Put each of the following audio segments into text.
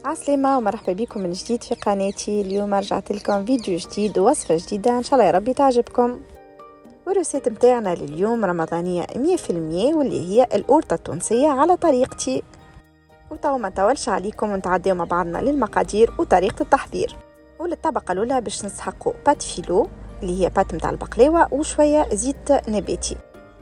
عسلامة ومرحبا بكم من جديد في قناتي. اليوم رجعت لكم فيديو جديد ووصفة جديدة إن شاء الله يا ربي تعجبكم. والرسالة متاعنا لليوم رمضانية 100% واللي هي القورطة التونسية على طريقتي. وتو ما نطولش عليكم ونتعداو مع بعضنا للمقادير وطريقة التحضير. وللطبقة الأولى باش نسحقوا بات فيلو اللي هي بات متاع البقلاوة وشوية زيت نباتي.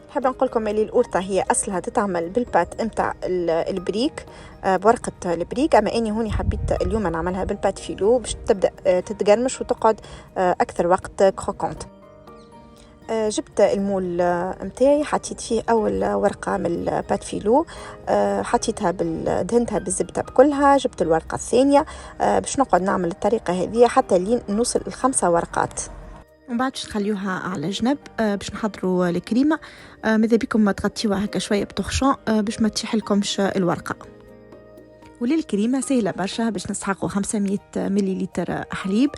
نحب نقول لكم اللي القورطه هي اصلها تتعمل بالبات نتاع البريك، بورقه البريك، اما اني هوني حبيت اليوم نعملها بالبات فيلو باش تبدا تتقرمش وتقعد اكثر وقت كروكونت. جبت المول متاعي، حطيت فيه اول ورقه من البات فيلو، حطيتها دهنتها بالزبده بكلها. جبت الورقه الثانيه باش نقعد نعمل الطريقه هذه حتى لين نوصل ال5 ورقات. ومن بعد باش نخليوها على جنب باش نحضروا الكريمه. ماذا بكم ما تغطيوها هكا شويه بطخشون باش ما تشيح لكمش الورقه. وللكريمه سهله برشا. باش نسحقوا 500 مليلتر حليب،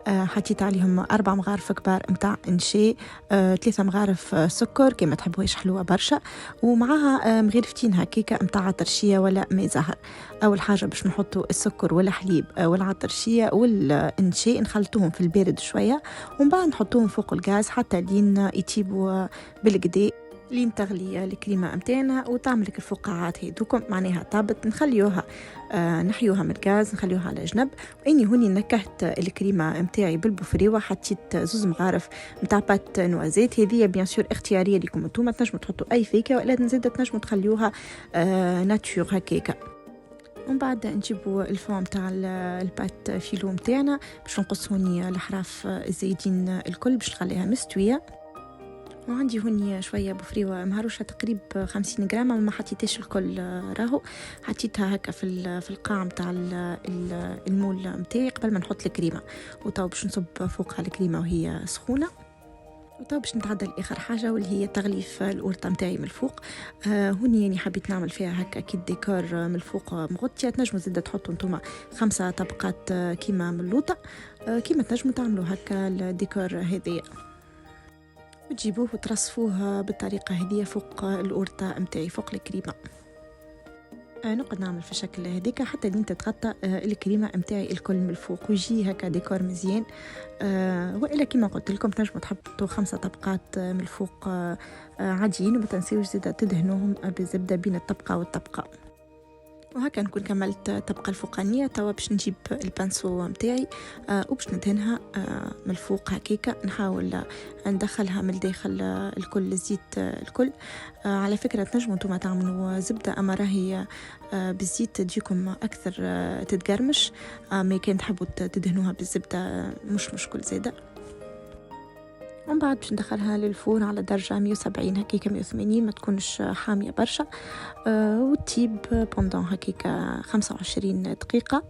حطيت عليهم 4 مغارف كبار نتاع نشا، 3 مغارف سكر كما تحبوهاش حلوه برشا، ومعها مغرفتين هكاكا نتاع عطرشيه ولا ماء زهر. اول حاجه باش نحطوا السكر ولا حليب والعطرشيه والنشا نخلطوهم في البارد شويه، ومن بعد نحطوهم فوق الغاز حتى لين يطيبوا بالكدا، لين تغلي الكريمه متاعنا وتعملك الفقاعات هذوكم معناها طابت. نخليوها نحيوها من الغاز، نخليوها على جنب. واني هوني نكهت الكريمه متاعي بالبوفريوه، حطيت 2 مغارف نتاع بات نوازيت. هذه بيان سور اختياريه لكم انتم، تنجموا تحطوا اي فاكهه ولا نزيد تنجموا تخليوها ناتور هكاكا. ومن بعد نجيبوا الفوم تاع البات فيلو متاعنا باش نقص هوني الحراف الزايدين الكل باش نخليها مستويه. وعندي هوني شويه بفريوه مهروشه تقريب 50 غرام، ما حطيتهاش الكل راهو، حطيتها هكا في القاع نتاع المول نتاعي قبل ما نحط الكريمه. وتو باش نصب فوقها الكريمه وهي سخونه. وطبعا باش نتعدى لاخر حاجه واللي هي تغليف القورطه نتاعي من الفوق. هوني يعني حبيت نعمل فيها هكا كي ديكور من الفوق مغطيه. تنجموا زيد تحطوا نتوما 5 طبقات كيما من اللوطه، كيما تنجموا تعملوا هكا الديكور هذيا، وتجيبوه وترصفوه بالطريقه هذه فوق القورطه نتاعي فوق الكريمه. نقعد نعمل في الشكل هذيك حتى لين تتغطى الكريمه نتاعي الكل من الفوق ويجي هكا ديكور مزيان. والا كما قلت لكم تنجموا تحطوا 5 طبقات من الفوق عاديين، وما تنسيوش زيد تدهنوهم بالزبده بين الطبقه والطبقه. وهكا نكون كملت الطبقه الفوقانيه. توا باش نجيب البانسو نتاعي وباش ندهنها من الفوق هكاكا، نحاول ندخلها من الداخل الكل الزيت الكل. على فكره تنجموا نتوما تعملوا زبده، اما راهي بالزيت تجيكم اكثر تتقرمش. ما كان تحبوا تدهنوها بالزبده مش مشكل زياده. ومن بعد باش ندخلها للفرن على درجة 170 هكيكا 180، ما تكونش حامية برشا، وتطيب بوندون هكيكا 25 دقيقة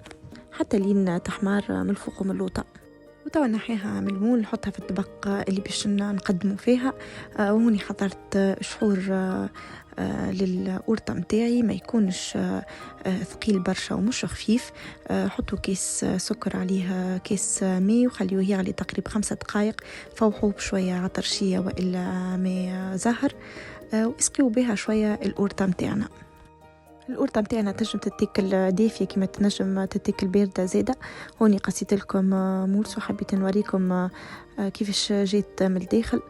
حتى لين تحمر من الفوق ومن اللوطة. وتوا نحيها من المول نحطها في الطبق اللي باش نقدموا فيها. وهوني حضرت شحور للقورطة متاعي ما يكونش ثقيل برشا ومش خفيف. حطوا كيس سكر عليه كيس ماء وخليوه يغلي تقريبا 5 دقائق، فوحوه بشوية عطرشية وإلا ماء زهر، واسقيوا بها شوية القورطة متاعنا. القورطة متاعنا تنجم تتاكل دافية كما تنجم تتاكل باردة زادة. هوني قصيت لكم مورس وحبيت نوريكم كيفاش جيت من الداخل.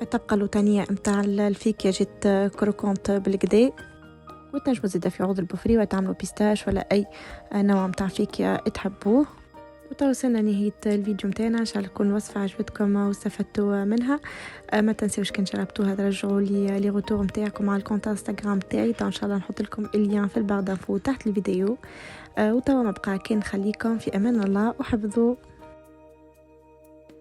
الطبقة اللوطانية متاع الفيكيا جيت كروكونت بالكدا، وتنجموا زيدا في عوض البوفري وتعملوا بيستاش ولا أي نوع متاع فيكيا تحبوه. وتوصلنا نهاية الفيديو متاعنا. إن شاء الله تكون الوصفة عجبتكم واستفدتوا منها. ما تنسوش كان جربتوها ترجعوا لي غوتور متاعكم على الكونت انستغرام تاعي. ان شاء الله نحط لكم اللين في الباغ دانفو تحت الفيديو. وتوا ما بقى كان نخليكم في امان الله وحفظوا